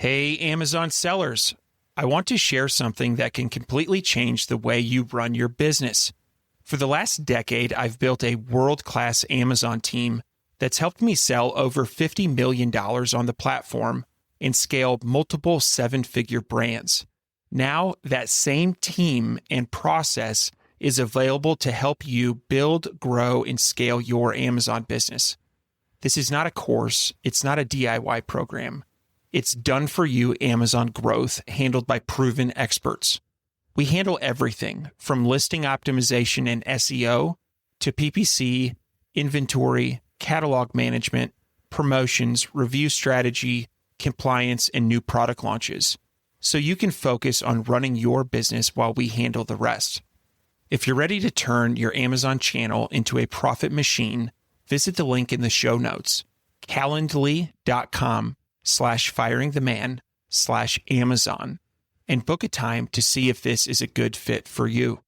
Hey, Amazon sellers. I want to share something that can completely change the way you run your business. For the last decade, I've built a world-class Amazon team that's helped me sell over $50 million on the platform and scale multiple seven-figure brands. Now, that same team and process is available to help you build, grow, and scale your Amazon business. This is not a course. It's not a DIY program. It's done for you Amazon growth handled by proven experts. We handle everything from listing optimization and SEO to PPC, inventory, catalog management, promotions, review strategy, compliance, and new product launches. So you can focus on running your business while we handle the rest. If you're ready to turn your Amazon channel into a profit machine, visit the link in the show notes, calendly.com/firingtheman/Amazon, and book a time to see if this is a good fit for you.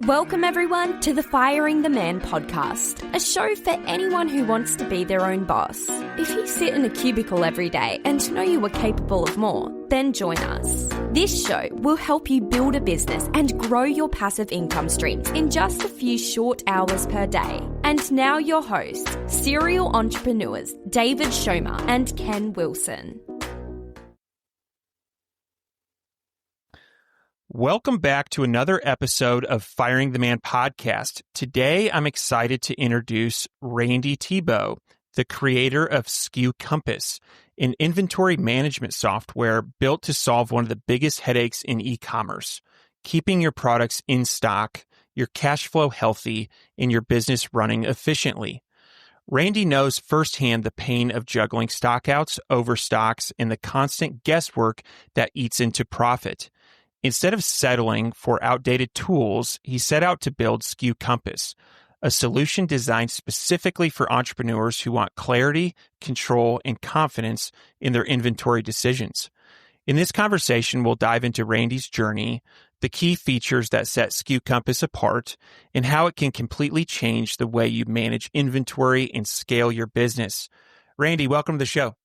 Welcome everyone to the Firing the Man podcast, a show for anyone who wants to be their own boss. If you sit in a cubicle every day and know you are capable of more, then join us. This show will help you build a business and grow your passive income streams in just a few short hours per day. And now your hosts, serial entrepreneurs David Schomer and Ken Wilson. Welcome back to another episode of Firing the Man podcast. Today, I'm excited to introduce Randy Thebeau, the creator of SKU Compass, an inventory management software built to solve one of the biggest headaches in e-commerce, keeping your products in stock, your cash flow healthy, and your business running efficiently. Randy knows firsthand the pain of juggling stockouts, overstocks, and the constant guesswork that eats into profit. Instead of settling for outdated tools, he set out to build SKU Compass, a solution designed specifically for entrepreneurs who want clarity, control, and confidence in their inventory decisions. In this conversation, we'll dive into Randy's journey, the key features that set SKU Compass apart, and how it can completely change the way you manage inventory and scale your business. Randy, welcome to the show.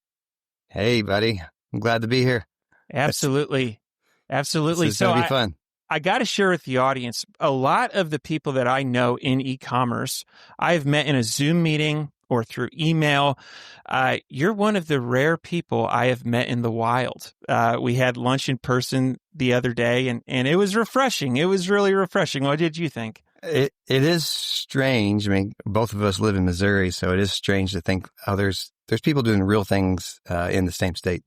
Hey, buddy. I'm glad to be here. Absolutely. Absolutely. This is going to be fun. I got to share with the audience, a lot of the people that I know in e-commerce, I've met in a Zoom meeting or through email. You're one of the rare people I have met in the wild. We had lunch in person the other day, and it was refreshing. It was really refreshing. What did you think? It is strange. I mean, both of us live in Missouri, so it is strange to think, there's people doing real things in the same state.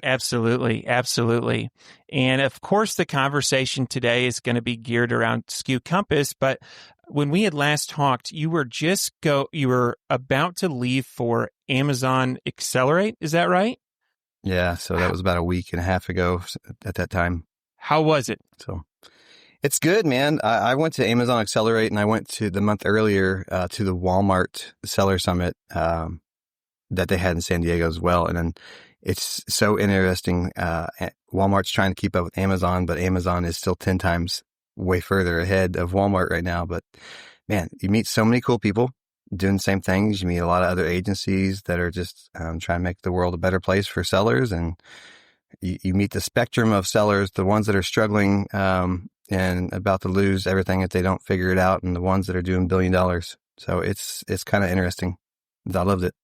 Absolutely. Absolutely. And of course, the conversation today is going to be geared around SKU Compass. But when we had last talked, you were about to leave for Amazon Accelerate. Is that right? Yeah. So that was about a week and a half ago at that time. How was it? So it's good, man. I went to Amazon Accelerate, and I went to the month earlier to the Walmart Seller Summit that they had in San Diego as well. And then it's so interesting. Walmart's trying to keep up with Amazon, but Amazon is still 10 times way further ahead of Walmart right now. But man, you meet so many cool people doing the same things. You meet a lot of other agencies that are just trying to make the world a better place for sellers. And you meet the spectrum of sellers, the ones that are struggling and about to lose everything if they don't figure it out, and the ones that are doing $1 billion. So it's kind of interesting. I loved it.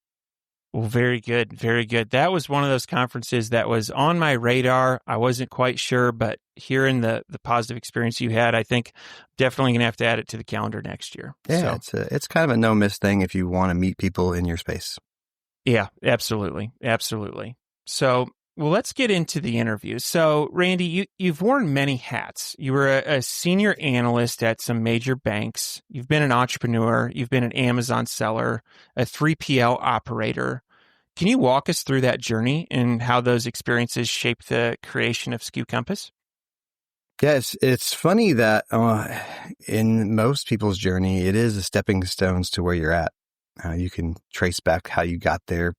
Well, very good. Very good. That was one of those conferences that was on my radar. I wasn't quite sure, but hearing the positive experience you had, I think definitely going to have to add it to the calendar next year. Yeah, so it's kind of a no-miss thing if you want to meet people in your space. Yeah, absolutely. Absolutely. So, well, let's get into the interview. So, Randy, you've worn many hats. You were a senior analyst at some major banks. You've been an entrepreneur. You've been an Amazon seller, a 3PL operator. Can you walk us through that journey and how those experiences shaped the creation of SKU Compass? Yes, it's funny that in most people's journey, it is a stepping stones to where you're at. You can trace back how you got there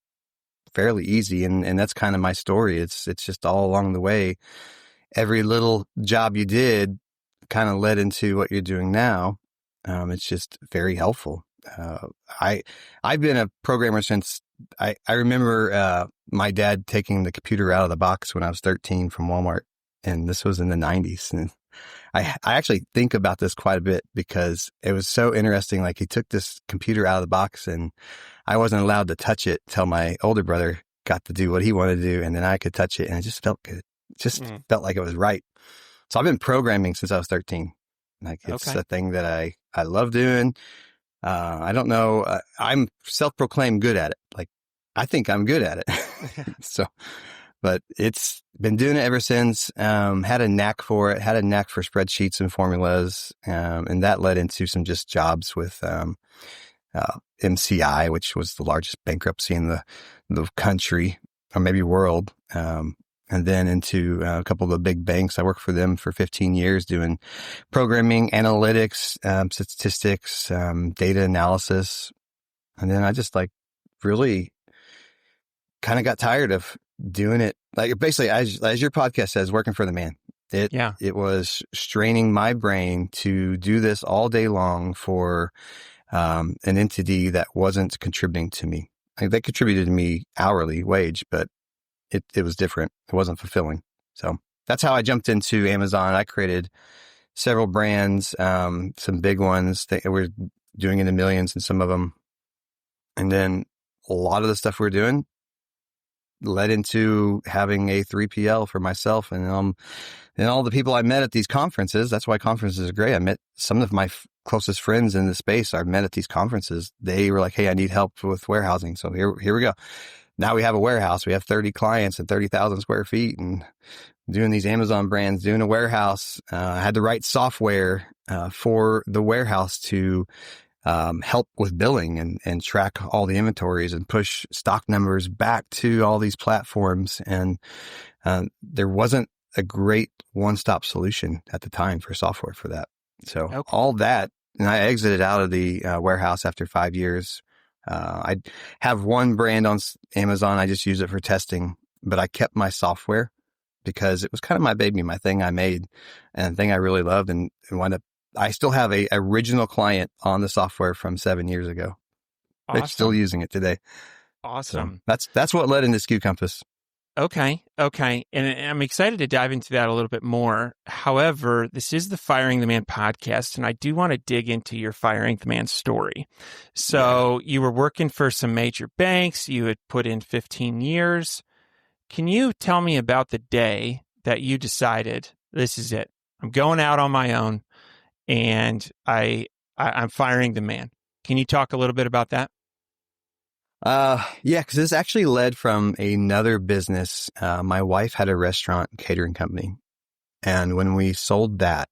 fairly easy. And that's kind of my story. It's just all along the way. Every little job you did kind of led into what you're doing now. It's just very helpful. I've been a programmer since I remember my dad taking the computer out of the box when I was 13 from Walmart, and this was in the 90s. And I actually think about this quite a bit because it was so interesting. Like, he took this computer out of the box, and I wasn't allowed to touch it till my older brother got to do what he wanted to do, and then I could touch it, and it just felt good. It just felt like it was right. So I've been programming since I was 13. Like, it's a thing that I love doing. I don't know. I'm self-proclaimed good at it. Like, I think I'm good at it. So, but it's been doing it ever since. Had a knack for it, had a knack for spreadsheets and formulas. And that led into some just jobs with, MCI, which was the largest bankruptcy in the country, or maybe world. And then into a couple of the big banks. I worked for them for 15 years doing programming, analytics, statistics, data analysis. And then I just really kind of got tired of doing it. Like, basically, as your podcast says, working for the man. It was straining my brain to do this all day long for an entity that wasn't contributing to me. Like, they contributed to me hourly wage, but it was different. It wasn't fulfilling. So that's how I jumped into Amazon. I created several brands, some big ones that were doing in the millions in some of them. And then a lot of the stuff we're doing led into having a 3PL for myself and all the people I met at these conferences. That's why conferences are great. I met some of my closest friends in the space I met at these conferences. They were like, hey, I need help with warehousing. So here we go. Now we have a warehouse. We have 30 clients and 30,000 square feet, and doing these Amazon brands, doing a warehouse. I had the right software for the warehouse to help with billing and track all the inventories and push stock numbers back to all these platforms. And there wasn't a great one-stop solution at the time for software for that. So all that, and I exited out of the warehouse after 5 years. I have one brand on Amazon. I just use it for testing, but I kept my software because it was kind of my baby, my thing I made and the thing I really loved, and wound up. I still have a original client on the software from 7 years ago. Awesome. They're still using it today. Awesome. So that's what led into SKU Compass. Okay. And I'm excited to dive into that a little bit more. However, this is the Firing the Man podcast, and I do want to dig into your Firing the Man story. So you were working for some major banks. You had put in 15 years. Can you tell me about the day that you decided, this is it, I'm going out on my own, and I'm firing the man? Can you talk a little bit about that? Because this actually led from another business. My wife had a restaurant catering company, and when we sold that,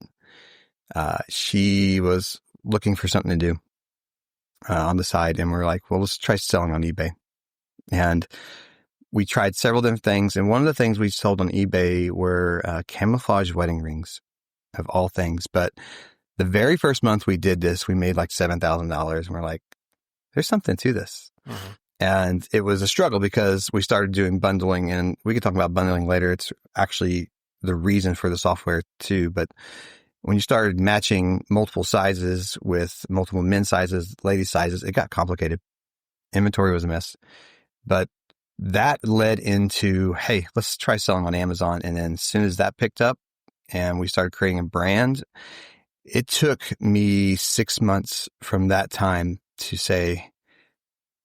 she was looking for something to do on the side, and we're like, well, let's try selling on eBay. And we tried several different things, and one of the things we sold on eBay were camouflage wedding rings, of all things. But the very first month we did this, we made like $7,000, and we're like, there's something to this. Mm-hmm. And it was a struggle because we started doing bundling, and we could talk about bundling later. It's actually the reason for the software too. But when you started matching multiple sizes with multiple men's sizes, ladies' sizes, it got complicated. Inventory was a mess. But that led into, hey, let's try selling on Amazon. And then as soon as that picked up and we started creating a brand, it took me 6 months from that time to say,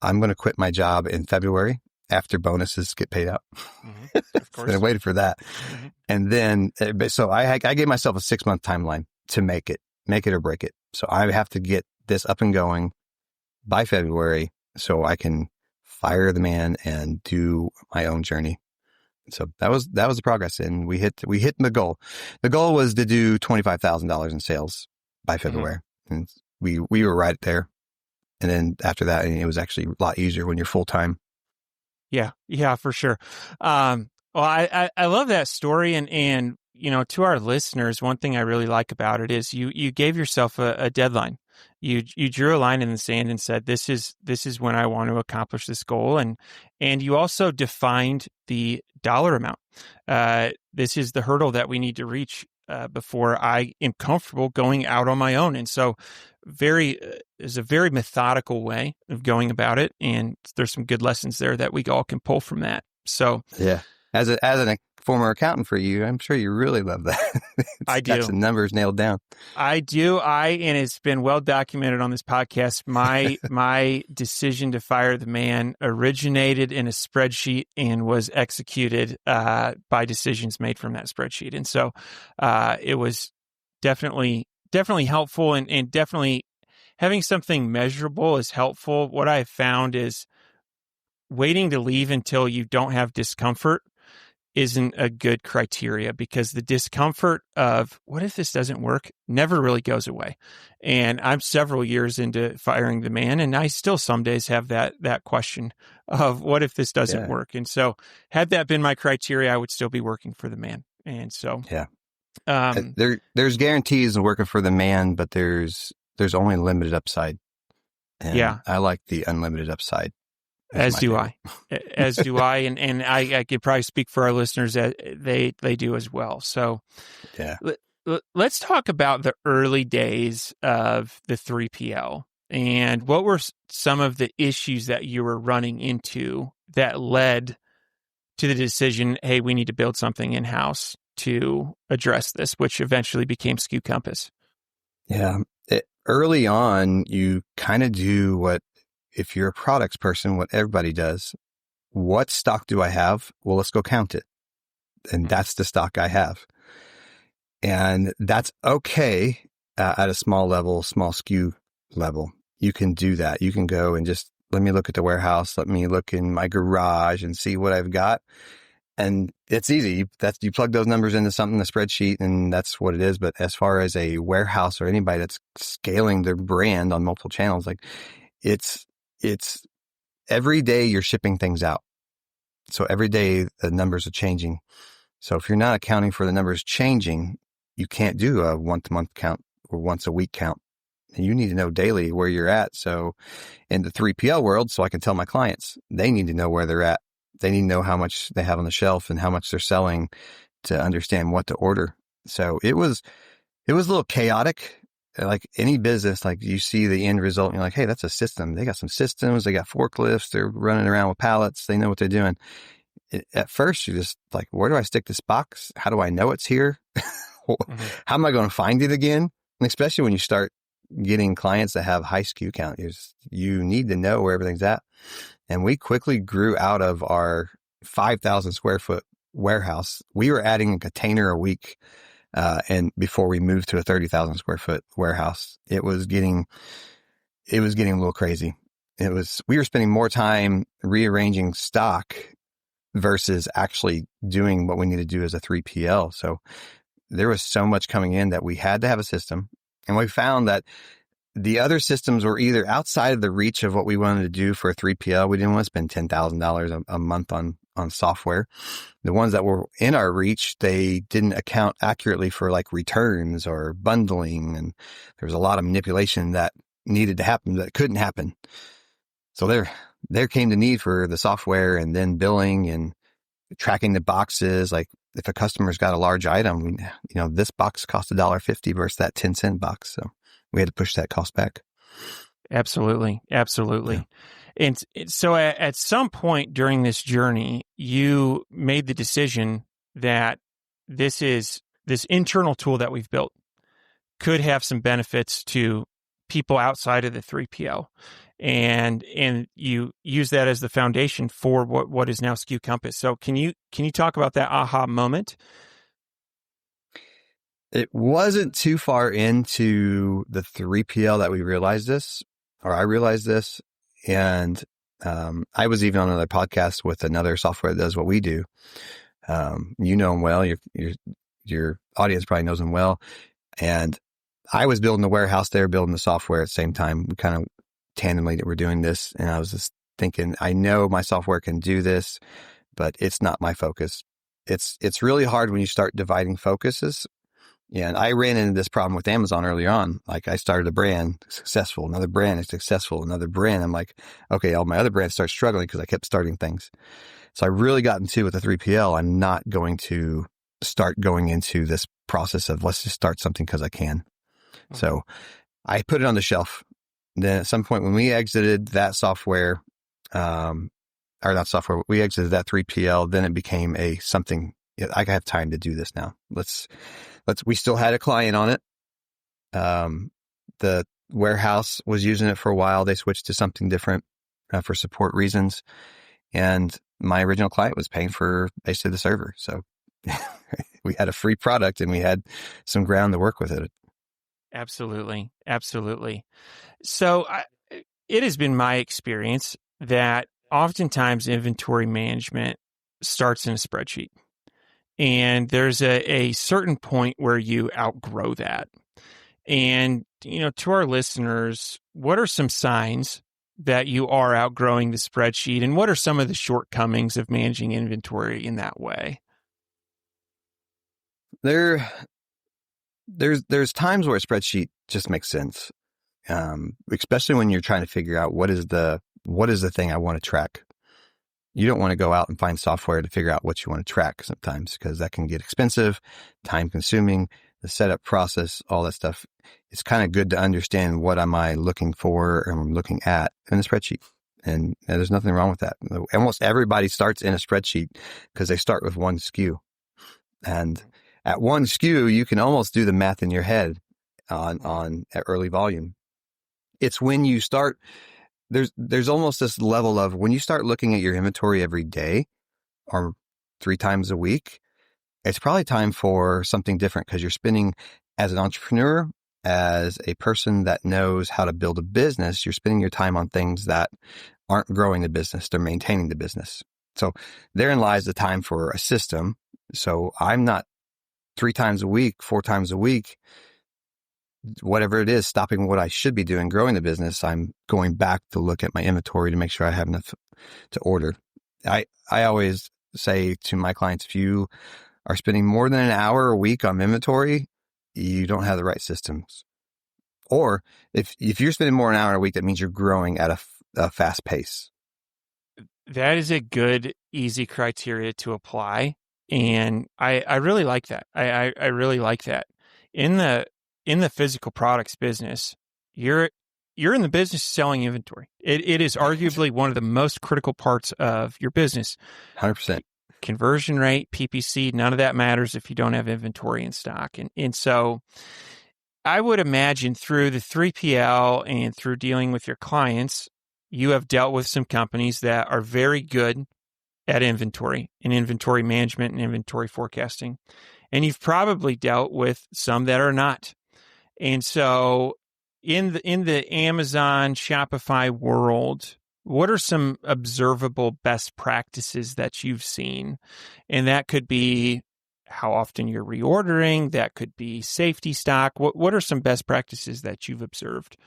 I'm going to quit my job in February after bonuses get paid out. Mm-hmm. Of course. And I waited for that. Mm-hmm. And then, so I gave myself a 6-month timeline to make it or break it. So I have to get this up and going by February so I can fire the man and do my own journey. So that was the progress, and we hit the goal. The goal was to do $25,000 in sales by February, mm-hmm. and we were right there. And then after that, it was actually a lot easier when you're full time. Yeah, for sure. Well, I love that story, and to our listeners, one thing I really like about it is you gave yourself a deadline. You drew a line in the sand and said, this is when I want to accomplish this goal. And you also defined the dollar amount. This is the hurdle that we need to reach before I am comfortable going out on my own. And so is a very methodical way of going about it, and there's some good lessons there that we all can pull from that. So yeah, as a former accountant for you, I'm sure you really love that. I do. Got some numbers nailed down. I do. And it's been well documented on this podcast. My decision to fire the man originated in a spreadsheet and was executed by decisions made from that spreadsheet. And so it was definitely helpful, and definitely having something measurable is helpful. What I've found is waiting to leave until you don't have discomfort isn't a good criteria, because the discomfort of what if this doesn't work never really goes away. And I'm several years into firing the man, and I still some days have that question of what if this doesn't work. And so had that been my criteria, I would still be working for the man. And so there's guarantees in working for the man, but there's only limited upside. And I like the unlimited upside. As do I. And I could probably speak for our listeners that they do as well. So let's talk about the early days of the 3PL, and what were some of the issues that you were running into that led to the decision, hey, we need to build something in-house to address this, which eventually became SKU Compass. Yeah. Early on, you kind of do what, if you're a products person, what everybody does. What stock do I have? Well, let's go count it. And that's the stock I have. And that's okay at a small level, small SKU level. You can do that. You can go and just, let me look at the warehouse. Let me look in my garage and see what I've got. And it's easy. You plug those numbers into something, a spreadsheet, and that's what it is. But as far as a warehouse or anybody that's scaling their brand on multiple channels, like it's every day you're shipping things out. So every day the numbers are changing. So if you're not accounting for the numbers changing, you can't do a once-a-month count or once-a-week count. And you need to know daily where you're at. So in the 3PL world, so I can tell my clients, they need to know where they're at. They need to know how much they have on the shelf and how much they're selling to understand what to order. So it was a little chaotic. Like any business, like you see the end result and you're like, hey, that's a system. They got some systems. They got forklifts. They're running around with pallets. They know what they're doing. At first, you're just like, where do I stick this box? How do I know it's here? How am I going to find it again? And especially when you start getting clients that have high SKU count, you need to know where everything's at. And we quickly grew out of our 5,000 square foot warehouse. We were adding a container a week. And before we moved to a 30,000 square foot warehouse, it was getting a little crazy. We were spending more time rearranging stock versus actually doing what we need to do as a 3PL. So there was so much coming in that we had to have a system. And we found that the other systems were either outside of the reach of what we wanted to do for a 3PL. We didn't want to spend $10,000 a month on software. The ones that were in our reach, they didn't account accurately for like returns or bundling. And there was a lot of manipulation that needed to happen that couldn't happen. So there came the need for the software, and then billing and tracking the boxes. Like if a customer's got a large item, this box cost $1.50 versus that 10-cent box. So we had to push that cost back. Absolutely. Yeah. And so at some point during this journey, you made the decision that this internal tool that we've built could have some benefits to people outside of the 3PL. And you use that as the foundation for what is now SKU Compass. So can you talk about that aha moment? It wasn't too far into the 3PL that we realized this, or I realized this. And I was even on another podcast with another software that does what we do. You know them well. Your audience probably knows them well. And I was building the warehouse. They were building the software at the same time. We kind of tandemly that we're doing this. And I was just thinking, I know my software can do this, but it's not my focus. It's really hard when you start dividing focuses. Yeah, and I ran into this problem with Amazon early on. Like I started a brand, successful, another brand is successful, another brand. I'm like, okay, all my other brands start struggling because I kept starting things. So I really got into with the 3PL. I'm not going to start going into this process of let's just start something because I can. Mm-hmm. So I put it on the shelf. Then at some point when we exited that software, or not software, we exited that 3PL, then it became I have time to do this now. We still had a client on it. The warehouse was using it for a while. They switched to something different for support reasons. And my original client was paying for basically the server. So we had a free product and we had some ground to work with it. Absolutely. Absolutely. So it has been my experience that oftentimes inventory management starts in a spreadsheet. And there's a certain point where you outgrow that. And, to our listeners, what are some signs that you are outgrowing the spreadsheet? And what are some of the shortcomings of managing inventory in that way? There's times where a spreadsheet just makes sense, especially when you're trying to figure out what is the thing I want to track. You don't want to go out and find software to figure out what you want to track sometimes, because that can get expensive, time consuming, the setup process, all that stuff. It's kind of good to understand what am I looking for and looking at in a spreadsheet. And there's nothing wrong with that. Almost everybody starts in a spreadsheet because they start with one SKU. And at one SKU, you can almost do the math in your head on at early volume. It's when you start, there's almost this level of when you start looking at your inventory every day or 3 times a week, it's probably time for something different, because you're spending, as an entrepreneur, as a person that knows how to build a business, you're spending your time on things that aren't growing the business, they're maintaining the business. So therein lies the time for a system. So I'm not 3 times a week, 4 times a week, whatever it is, stopping what I should be doing, growing the business. I'm going back to look at my inventory to make sure I have enough to order. I always say to my clients, if you are spending more than an hour a week on inventory, you don't have the right systems. Or if you're spending more than an hour a week, that means you're growing at a fast pace. That is a good, easy criteria to apply. And I really like that. I really like that. In the physical products business, you're in the business of selling inventory. It is arguably one of the most critical parts of your business. 100%. Conversion rate, PPC, none of that matters if you don't have inventory in stock. And so I would imagine through the 3PL and through dealing with your clients, you have dealt with some companies that are very good at inventory and inventory management and inventory forecasting. And you've probably dealt with some that are not. And so in the Amazon, Shopify world, what are some observable best practices that you've seen? And that could be how often you're reordering. That could be safety stock. What are some best practices that you've observed?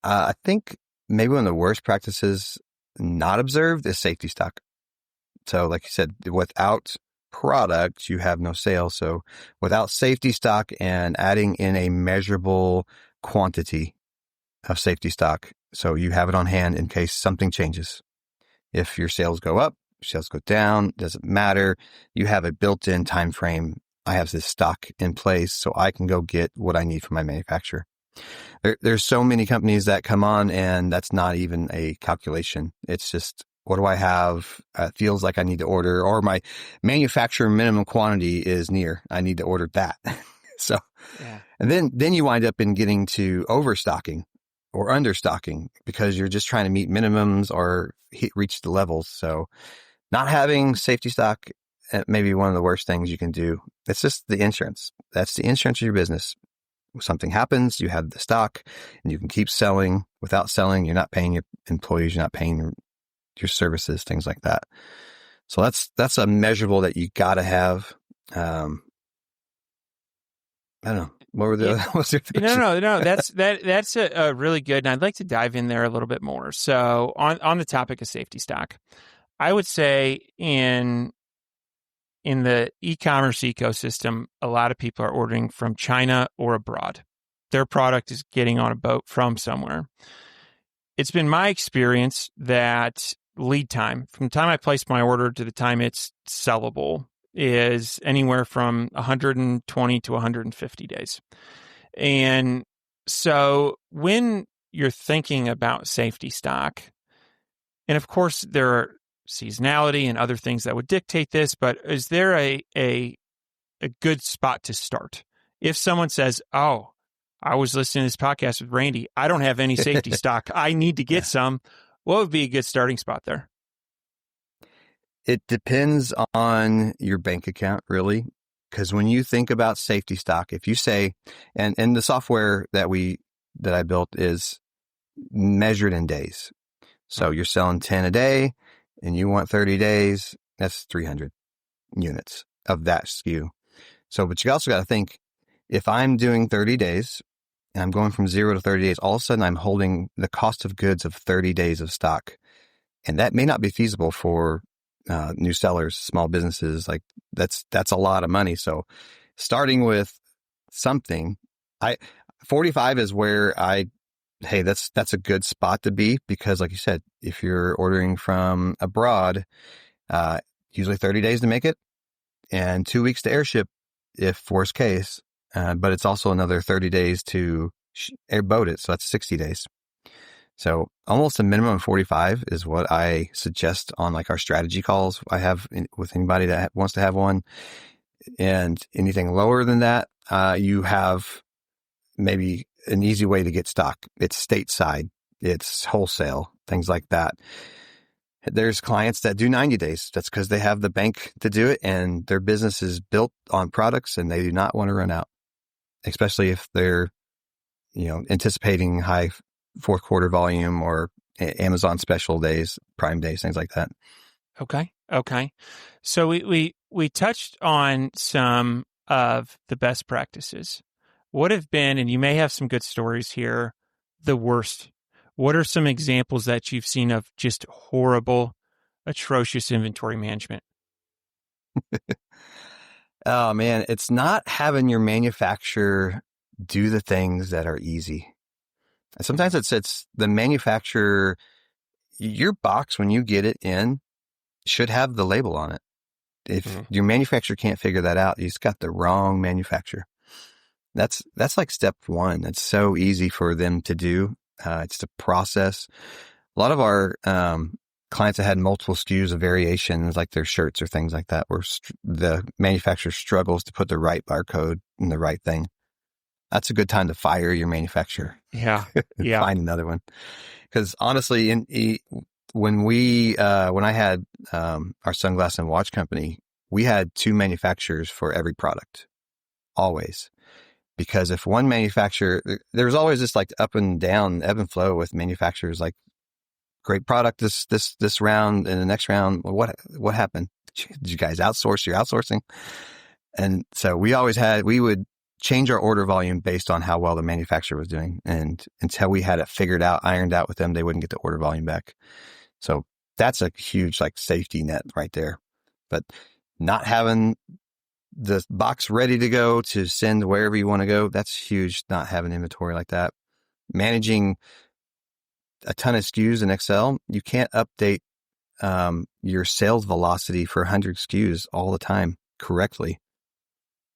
I think maybe one of the worst practices not observed is safety stock. So like you said, without product, you have no sales. So without safety stock and adding in a measurable quantity of safety stock, so you have it on hand in case something changes. If your sales go up, sales go down, doesn't matter. You have a built-in time frame. I have this stock in place so I can go get what I need from my manufacturer. There's so many companies that come on and that's not even a calculation. It's just, what do I have? Feels like I need to order, or my manufacturer minimum quantity is near. I need to order that. So, yeah. And then you wind up in getting to overstocking or understocking because you're just trying to meet minimums or reach the levels. So not having safety stock may be one of the worst things you can do. It's just the insurance. That's the insurance of your business. If something happens, you have the stock and you can keep selling. Without selling, you're not paying your employees, you're not paying your services, things like that. So that's a measurable that you got to have. I don't know. What were the? What's your No. That's a really good, and I'd like to dive in there a little bit more. So on the topic of safety stock, I would say in the e-commerce ecosystem, a lot of people are ordering from China or abroad. Their product is getting on a boat from somewhere. It's been my experience that lead time from the time I place my order to the time it's sellable is anywhere from 120 to 150 days. And So when you're thinking about safety stock, and of course there are seasonality and other things that would dictate this, but is there a good spot to start? If someone says, oh, I was listening to this podcast with Randy, I don't have any safety stock, I need to get some, what would be a good starting spot there? It depends on your bank account, really. Because when you think about safety stock, if you say, and the software that I built is measured in days. So you're selling 10 a day and you want 30 days, that's 300 units of that SKU. So, but you also got to think, if I'm doing 30 days and I'm going from 0 to 30 days, all of a sudden I'm holding the cost of goods of 30 days of stock. And that may not be feasible for new sellers, small businesses. Like that's a lot of money. So starting with something, 45 is where hey, that's a good spot to be, because like you said, if you're ordering from abroad, usually 30 days to make it and 2 weeks to airship if worst case, but it's also another 30 days to airboat it. So that's 60 days. So almost a minimum of 45 is what I suggest on like our strategy calls I have with anybody that wants to have one. And anything lower than that, you have maybe an easy way to get stock. It's stateside, it's wholesale, things like that. There's clients that do 90 days. That's because they have the bank to do it and their business is built on products and they do not want to run out, especially if they're, anticipating high fourth quarter volume or Amazon special days, Prime days, things like that. Okay. So we touched on some of the best practices. What have been, and you may have some good stories here, the worst? What are some examples that you've seen of just horrible, atrocious inventory management? Oh man, it's not having your manufacturer do the things that are easy. And sometimes it's the manufacturer, your box, when you get it in, should have the label on it. If your manufacturer can't figure that out, you just got the wrong manufacturer. That's like step one. It's so easy for them to do. It's the process. A lot of our clients that had multiple SKUs of variations, like their shirts or things like that, where the manufacturer struggles to put the right barcode in the right thing. That's a good time to fire your manufacturer. Yeah. Find another one. Because honestly, when I had our sunglass and watch company, we had 2 manufacturers for every product, always. Because if one manufacturer, there was always this like up and down, ebb and flow with manufacturers. Like, great product this round, and the next round, what happened? Did you guys outsource? You're outsourcing, and so we would change our order volume based on how well the manufacturer was doing. And until we had it figured out, ironed out with them, they wouldn't get the order volume back. So that's a huge like safety net right there. But not having the box ready to go to send wherever you want to go, that's huge. Not having inventory like that. Managing a ton of SKUs in Excel, you can't update your sales velocity for 100 SKUs all the time correctly.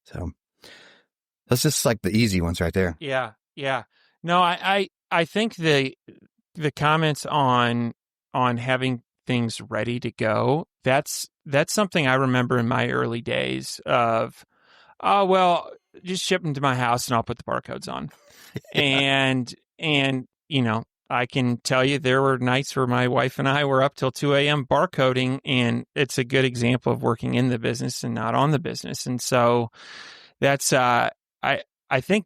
So that's just like the easy ones right there. Yeah. No, I think the comments on having things ready to go, that's something I remember in my early days of, oh, well, just ship them to my house and I'll put the barcodes on. And I can tell you there were nights where my wife and I were up till 2 a.m. barcoding, and it's a good example of working in the business and not on the business. And so that's, I think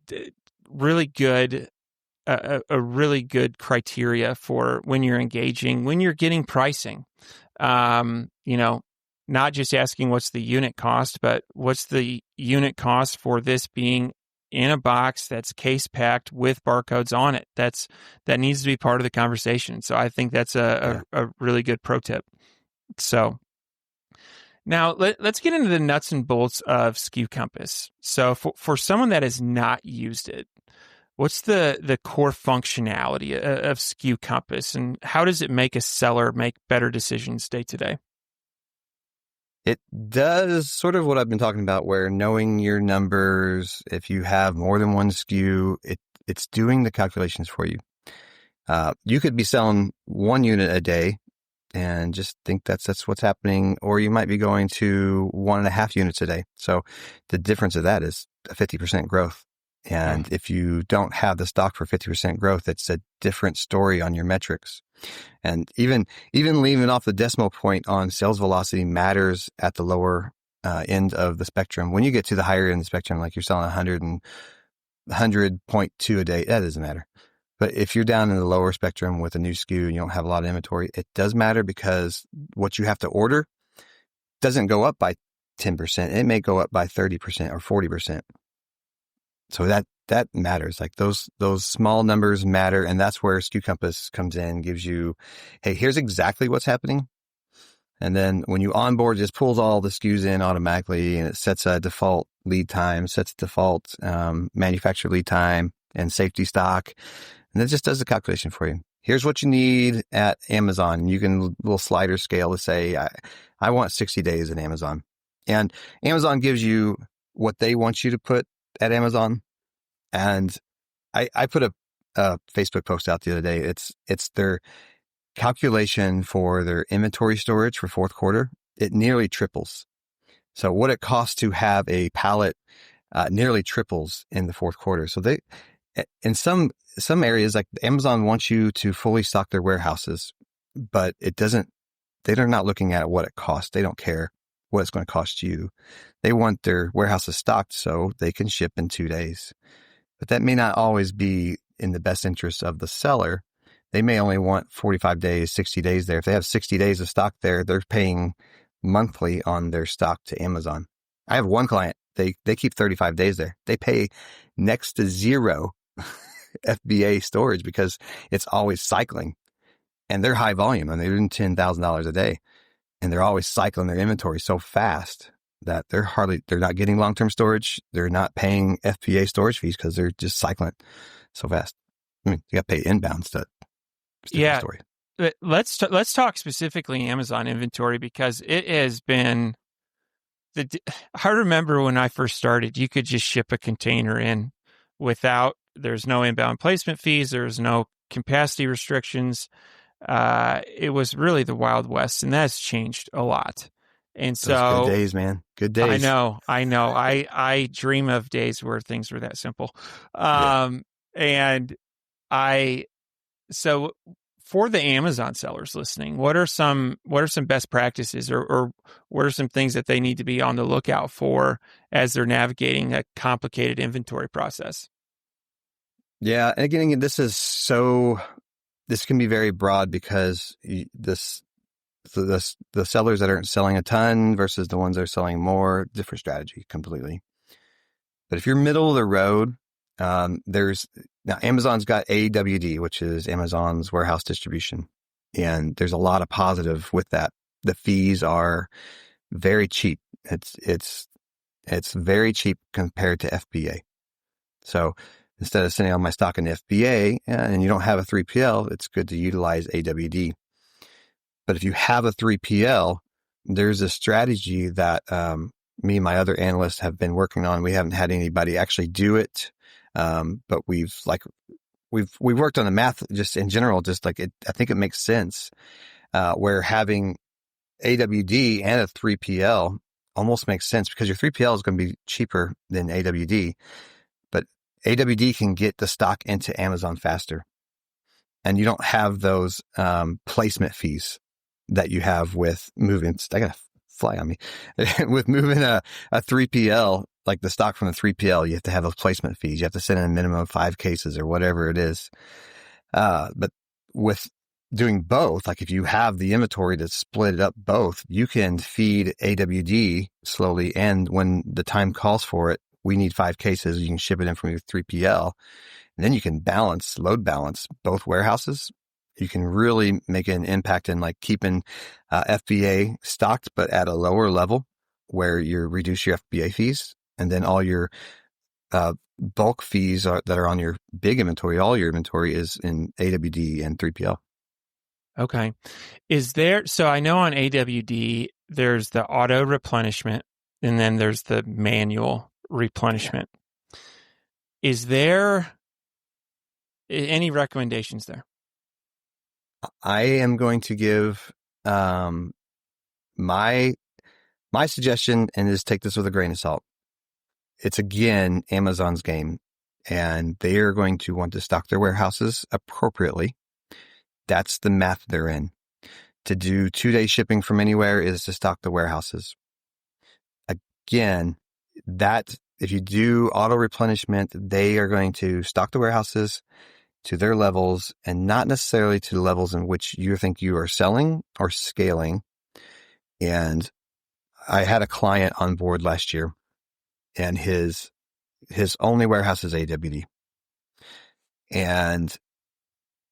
really good, a really good criteria for when you're engaging, when you're getting pricing, not just asking what's the unit cost, but what's the unit cost for this being in a box that's case packed with barcodes on it. That needs to be part of the conversation. So I think that's a really good pro tip. So now let's get into the nuts and bolts of SKU Compass. So for someone that has not used it, what's the core functionality of SKU Compass, and how does it make a seller make better decisions day to day? It does sort of what I've been talking about, where knowing your numbers, if you have more than one SKU, it's doing the calculations for you. You could be selling 1 unit a day and just think that's what's happening, or you might be going to 1.5 units a day. So the difference of that is a 50% growth. And if you don't have the stock for 50% growth, it's a different story on your metrics. And even leaving off the decimal point on sales velocity matters at the lower end of the spectrum. When you get to the higher end of the spectrum, like you're selling 100.2 a day, that doesn't matter. But if you're down in the lower spectrum with a new SKU and you don't have a lot of inventory, it does matter, because what you have to order doesn't go up by 10%. It may go up by 30% or 40%. So that matters. Like those small numbers matter. And that's where SKU Compass comes in, gives you, hey, here's exactly what's happening. And then when you onboard, just pulls all the SKUs in automatically, and it sets a default lead time, sets default manufacturer lead time and safety stock. And it just does the calculation for you. Here's what you need at Amazon. You can little slider scale to say, I want 60 days at Amazon. And Amazon gives you what they want you to put at Amazon. And I put a Facebook post out the other day. It's their calculation for their inventory storage for fourth quarter. It nearly triples. So what it costs to have a pallet nearly triples in the fourth quarter. So they, in some areas, like Amazon wants you to fully stock their warehouses, but they're not looking at what it costs. They don't care what it's going to cost you. They want their warehouses stocked so they can ship in 2 days. But that may not always be in the best interest of the seller. They may only want 45 days, 60 days there. If they have 60 days of stock there, they're paying monthly on their stock to Amazon. I have one client, they keep 35 days there. They pay next to zero FBA storage because it's always cycling, and they're high volume, and they're doing $10,000 a day, and they're always cycling their inventory so fast that they're not getting long-term storage. They're not paying FBA storage fees because they're just cycling it so fast. I mean, you got to pay inbounds to yeah. Story. Let's talk specifically Amazon inventory, because it has been I remember when I first started, you could just ship a container in there's no inbound placement fees. There's no capacity restrictions. It was really the Wild West, and that's changed a lot. And so those good days, man. Good days. I know. I dream of days where things were that simple. So for the Amazon sellers listening, what are some best practices, or what are some things that they need to be on the lookout for as they're navigating a complicated inventory process? Yeah. And again, this can be very broad, because the sellers that aren't selling a ton versus the ones that are selling more, different strategy completely. But if you're middle of the road, now Amazon's got AWD, which is Amazon's warehouse distribution. And there's a lot of positive with that. The fees are very cheap. It's very cheap compared to FBA. So instead of sending all my stock in FBA and you don't have a 3PL, it's good to utilize AWD. But if you have a 3PL, there's a strategy that me and my other analysts have been working on. We haven't had anybody actually do it. But we've worked on the math just in general, just like it, I think it makes sense, where having AWD and a 3PL almost makes sense, because your 3PL is going to be cheaper than AWD, but AWD can get the stock into Amazon faster, and you don't have those, placement fees that you have with moving. I got a fly on me with moving a 3PL. Like the stock from the 3PL, you have to have those placement fees. You have to send in a minimum of 5 cases or whatever it is. But with doing both, like if you have the inventory to split it up both, you can feed AWD slowly. And when the time calls for it, we need 5 cases. You can ship it in from your 3PL. And then you can load balance both warehouses. You can really make an impact in like keeping FBA stocked, but at a lower level where you reduce your FBA fees. And then all your bulk fees that are on your big inventory, all your inventory is in AWD and 3PL. Okay. So I know on AWD, there's the auto replenishment, and then there's the manual replenishment. Yeah. Is there Any recommendations there? I am going to give my suggestion, and just take this with a grain of salt. It's again Amazon's game, and they are going to want to stock their warehouses appropriately. That's the math they're in. To do 2-day shipping from anywhere is to stock the warehouses. Again, that if you do auto replenishment, they are going to stock the warehouses to their levels and not necessarily to the levels in which you think you are selling or scaling. And I had a client on board last year, and his only warehouse is AWD. And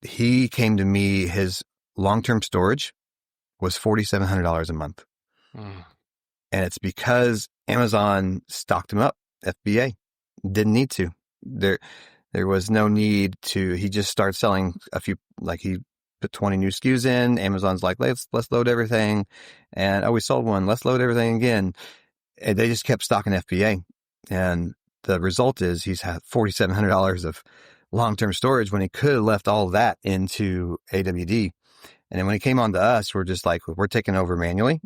he came to me, his long-term storage was $4,700 a month. And it's because Amazon stocked him up. FBA didn't need to. There was no need to. He just started selling a few, like he put 20 new SKUs in. Amazon's like, let's load everything. And we sold one. Let's load everything again. And they just kept stocking FBA. And the result is he's had $4,700 of long-term storage when he could have left all of that into AWD. And then when he came on to us, we're just like, we're taking over manually.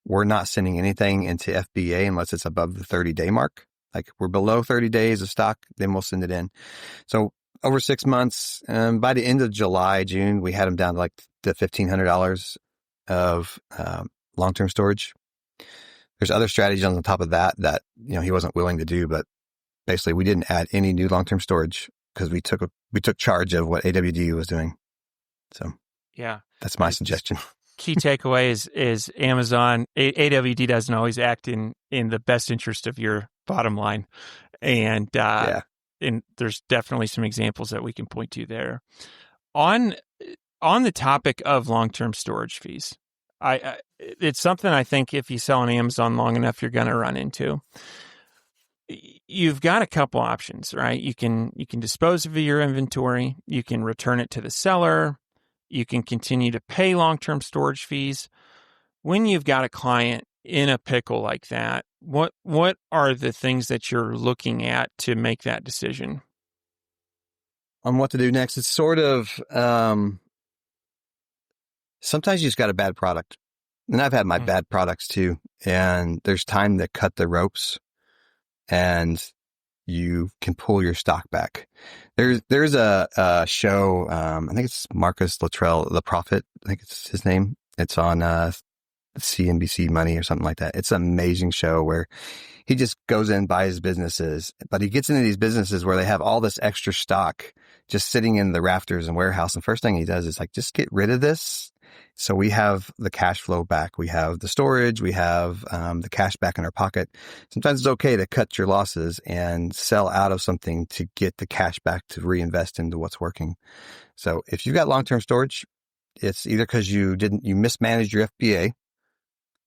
We're not sending anything into FBA unless it's above the 30-day mark. Like we're below 30 days of stock, then we'll send it in. So over 6 months, by the end of July, June, we had him down to like the $1,500 of long-term storage. There's other strategies on the top of that he wasn't willing to do, but basically we didn't add any new long-term storage because we took charge of what AWD was doing. So yeah, that's my suggestion. Key takeaway is Amazon, AWD doesn't always act in the best interest of your bottom line. And there's definitely some examples that we can point to there. On the topic of long-term storage fees, it's something I think if you sell on Amazon long enough, you're going to run into. You've got a couple options, right? You can dispose of your inventory. You can return it to the seller. You can continue to pay long-term storage fees. When you've got a client in a pickle like that, what are the things that you're looking at to make that decision? On what to do next, it's sort of sometimes you just got a bad product. And I've had my bad products too. And there's time to cut the ropes and you can pull your stock back. There's a show, I think it's Marcus Luttrell, The Prophet, I think it's his name. It's on CNBC Money or something like that. It's an amazing show where he just goes in and buys businesses, but he gets into these businesses where they have all this extra stock just sitting in the rafters and warehouse. And first thing he does is like, just get rid of this. So we have the cash flow back. We have the storage. We have the cash back in our pocket. Sometimes it's okay to cut your losses and sell out of something to get the cash back to reinvest into what's working. So if you've got long-term storage, it's either because you mismanaged your FBA,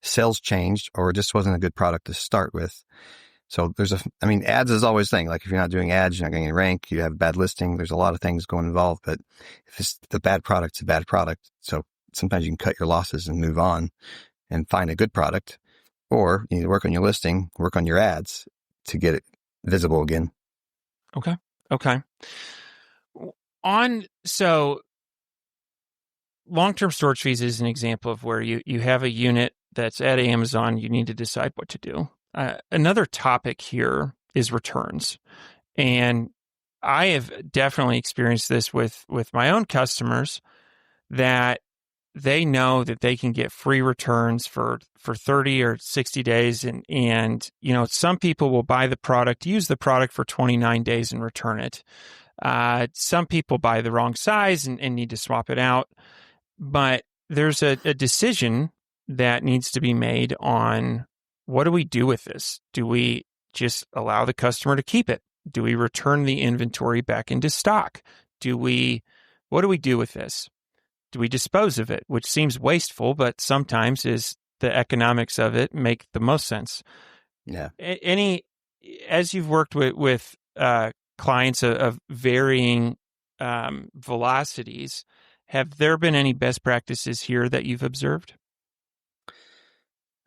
sales changed, or it just wasn't a good product to start with. So ads is always a thing. Like if you're not doing ads, you're not getting a rank, you have a bad listing. There's a lot of things going involved, but if it's the bad product, it's a bad product. So sometimes you can cut your losses and move on and find a good product, or you need to work on your listing, work on your ads to get it visible again. Okay. So long-term storage fees is an example of where you have a unit that's at Amazon, you need to decide what to do. Another topic here is returns. And I have definitely experienced this with my own customers, that they know that they can get free returns for 30 or 60 days. And some people will buy the product, use the product for 29 days and return it. Some people buy the wrong size and need to swap it out. But there's a decision that needs to be made on, what do we do with this? Do we just allow the customer to keep it? Do we return the inventory back into stock? What do we do with this? Do we dispose of it? Which seems wasteful, but sometimes is the economics of it make the most sense. Yeah. As you've worked with clients of varying velocities, have there been any best practices here that you've observed?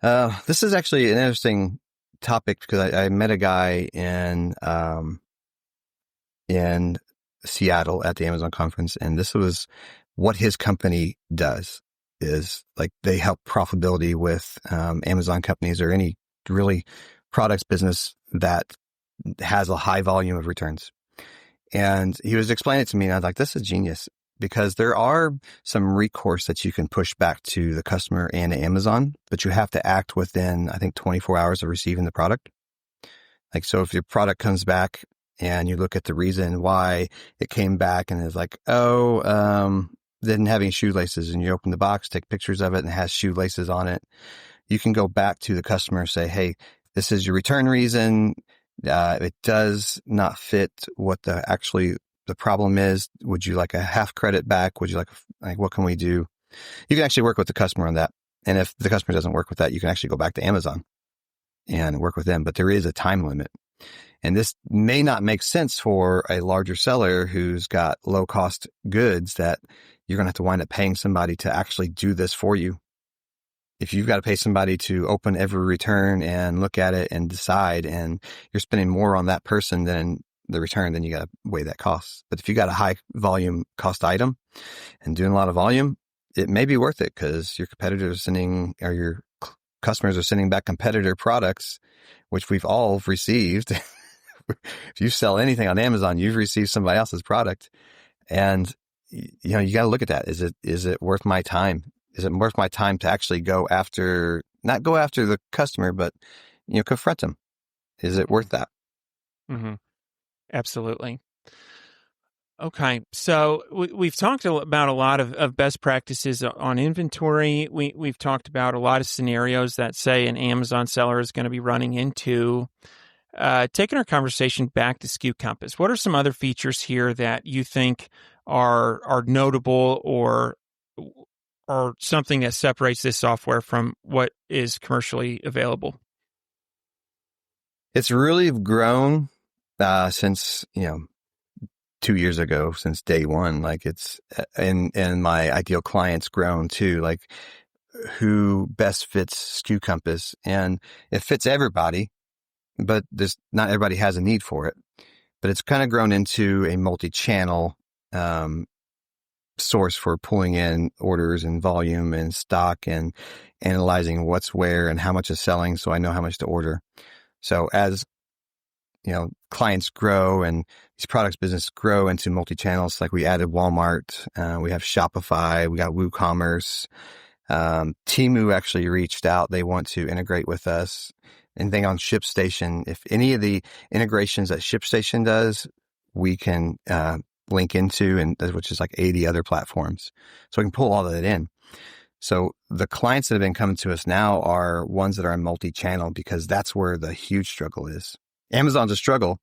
This is actually an interesting topic because I met a guy in Seattle at the Amazon conference, and this was what his company does is like they help profitability with Amazon companies or any really products business that has a high volume of returns. And he was explaining it to me, and I was like, this is genius, because there are some recourse that you can push back to the customer and to Amazon, but you have to act within, I think, 24 hours of receiving the product. Like, so if your product comes back and you look at the reason why it came back and it's like, didn't have any shoelaces, and you open the box, take pictures of it, and it has shoelaces on it, you can go back to the customer and say, hey, this is your return reason. It does not fit what the problem is. Would you like a half credit back? Would you like what can we do? You can actually work with the customer on that. And if the customer doesn't work with that, you can actually go back to Amazon and work with them. But there is a time limit. And this may not make sense for a larger seller who's got low cost goods that you're going to have to wind up paying somebody to actually do this for you. If you've got to pay somebody to open every return and look at it and decide, and you're spending more on that person than the return, then you got to weigh that cost. But if you got a high volume cost item and doing a lot of volume, it may be worth it because your competitors are sending, or your customers are sending back competitor products, which we've all received. If you sell anything on Amazon, you've received somebody else's product. And, you got to look at that. Is it worth my time? Is it worth my time to actually not go after the customer, but, confront them? Is it worth that? Mm-hmm. Absolutely. Okay. So we've talked about a lot of best practices on inventory. We've talked about a lot of scenarios that say an Amazon seller is going to be running into. Taking our conversation back to SKU Compass, what are some other features here that you think are notable or something that separates this software from what is commercially available? It's really grown since 2 years ago, since day one. Like it's and my ideal clients grown too. Like who best fits SKU Compass, and it fits everybody, but not everybody has a need for it. But it's kind of grown into a multi-channel source for pulling in orders and volume and stock and analyzing what's where and how much is selling, so I know how much to order. So as clients grow and these products business grow into multi-channels, like we added Walmart, we have Shopify, we got WooCommerce. Temu actually reached out. They want to integrate with us. Anything on ShipStation, if any of the integrations that ShipStation does, we can link into, and which is like 80 other platforms. So we can pull all of that in. So the clients that have been coming to us now are ones that are multi-channel, because that's where the huge struggle is. Amazon's a struggle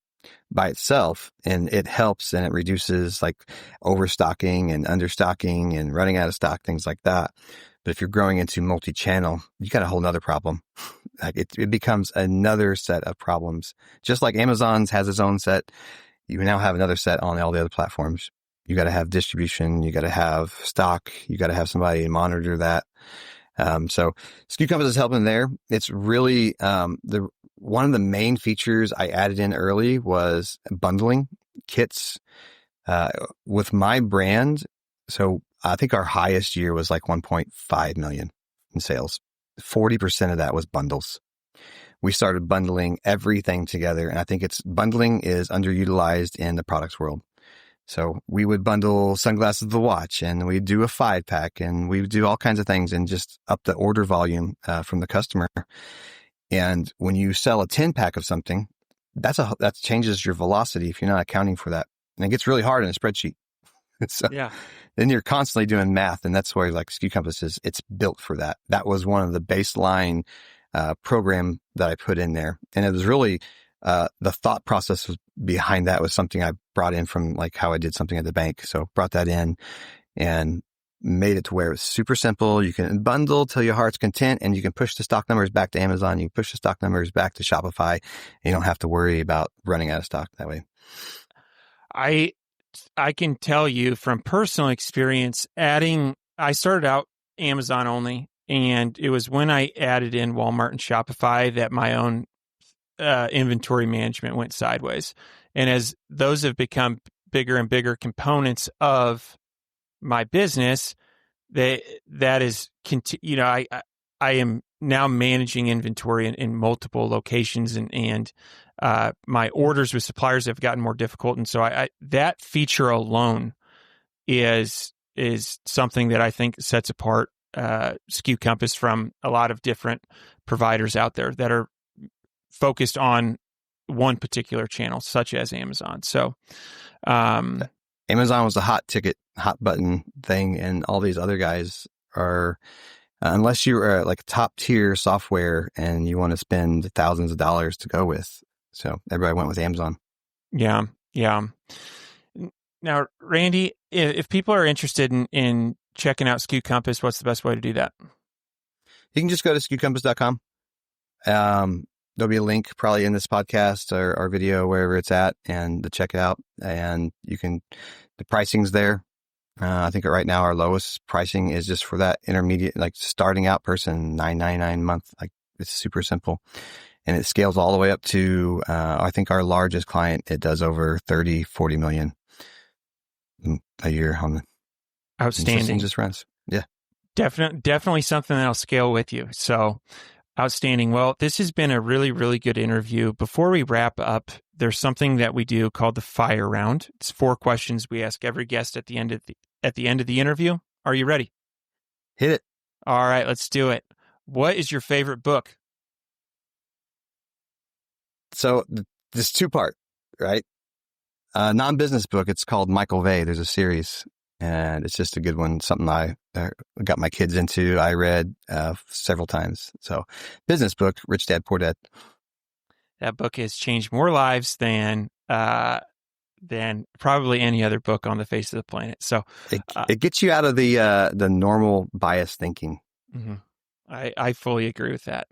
by itself, and it helps and it reduces like overstocking and understocking and running out of stock, things like that. But if you're growing into multi-channel, you got a whole nother problem. Like it becomes another set of problems. Just like Amazon's has its own set, you now have another set on all the other platforms. You got to have distribution. You got to have stock. You got to have somebody monitor that. So SKU Compass is helping there. It's really one of the main features I added in early was bundling kits with my brand. So I think our highest year was like 1.5 million in sales. 40% of that was bundles. We started bundling everything together, and I think bundling is underutilized in the products world. So we would bundle sunglasses with the watch, and we'd do a 5-pack, and we would do all kinds of things and just up the order volume from the customer. And when you sell a 10-pack of something, that changes your velocity if you're not accounting for that. And it gets really hard in a spreadsheet. So yeah. Then you're constantly doing math, and that's where like SKU Compass it's built for that. That was one of the baseline program that I put in there. And it was really, the thought process behind that was something I brought in from like how I did something at the bank. So brought that in and made it to where it's super simple. You can bundle till your heart's content, and you can push the stock numbers back to Amazon. You can push the stock numbers back to Shopify. And you don't have to worry about running out of stock that way. I can tell you from personal experience, I started out Amazon only, and it was when I added in Walmart and Shopify that my own inventory management went sideways. And as those have become bigger and bigger components of my business, that is, I am now managing inventory in multiple locations, and my orders with suppliers have gotten more difficult. And so that feature alone is something that I think sets apart SKU Compass from a lot of different providers out there that are focused on one particular channel, such as Amazon. So Amazon was a hot button thing, and all these other guys are, unless you are like top tier software and you want to spend thousands of dollars to go with. So everybody went with Amazon. Yeah. Now, Randy, if people are interested in checking out SKU Compass, what's the best way to do that? You can just go to SKUcompass.com. There'll be a link probably in this podcast or video, wherever it's at, and to check it out. And the pricing's there. I think right now our lowest pricing is just for that intermediate, like starting out person, $9.99 a month. Like, it's super simple, and it scales all the way up to, I think our largest client, it does over 30-40 million a year on the outstanding. Just runs. Yeah. Definitely something that'll scale with you. So outstanding. Well, this has been a really, really good interview. Before we wrap up, there's something that we do called the fire round. It's 4 questions we ask every guest at the end of the interview. Are you ready? Hit it. All right, let's do it. What is your favorite book? So this 2-part, right? Non-business book. It's called Michael Vey. There's a series, and it's just a good one. Something I got my kids into. I read several times. So business book, Rich Dad, Poor Dad. That book has changed more lives than probably any other book on the face of the planet. So it gets you out of the normal bias thinking. Mm-hmm. I fully agree with that.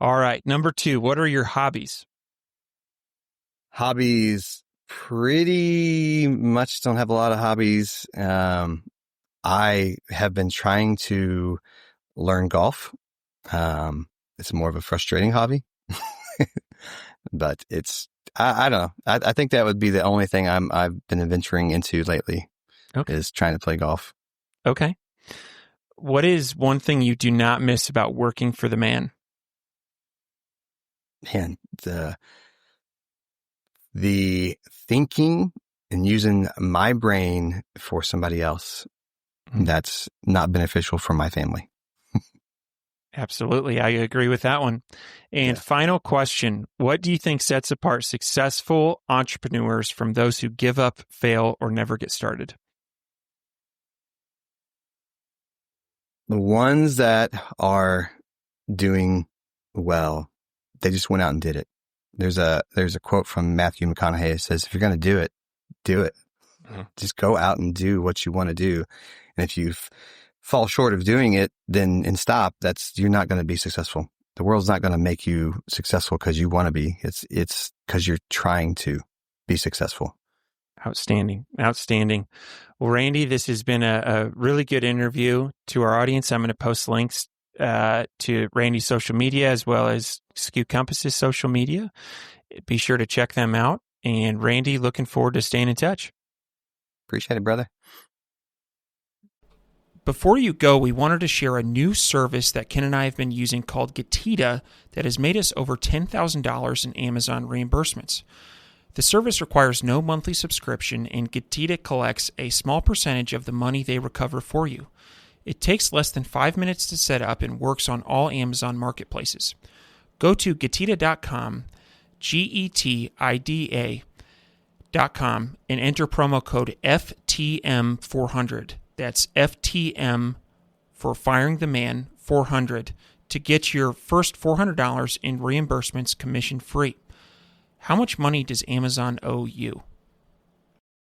All right. Number 2, what are your hobbies? Hobbies, pretty much don't have a lot of hobbies. I have been trying to learn golf. It's more of a frustrating hobby, but I don't know. I think that would be the only thing I've been venturing into lately. Okay. Is trying to play golf. Okay. What is one thing you do not miss about working for the man? Man, the thinking and using my brain for somebody else, that's not beneficial for my family. Absolutely. I agree with that one. And final question, what do you think sets apart successful entrepreneurs from those who give up, fail, or never get started? The ones that are doing well, they just went out and did it. There's a quote from Matthew McConaughey. It says, if you're going to do it, do it. Mm-hmm. Just go out and do what you want to do. And if you fall short of doing it, and stop, you're not going to be successful. The world's not going to make you successful because you want to be. It's because you're trying to be successful. Outstanding. Well, Randy, this has been a really good interview. To our audience, I'm going to post links to Randy's social media as well as SKU Compass's social media. Be sure to check them out. And Randy, looking forward to staying in touch. Appreciate it, brother. Before you go, we wanted to share a new service that Ken and I have been using called Getita that has made us over $10,000 in Amazon reimbursements. The service requires no monthly subscription, and Getita collects a small percentage of the money they recover for you. It takes less than 5 minutes to set up and works on all Amazon marketplaces. Go to Getita.com, Getida.com, and enter promo code FTM400. That's FTM for Firing the Man 400 to get your first $400 in reimbursements commission free. How much money does Amazon owe you?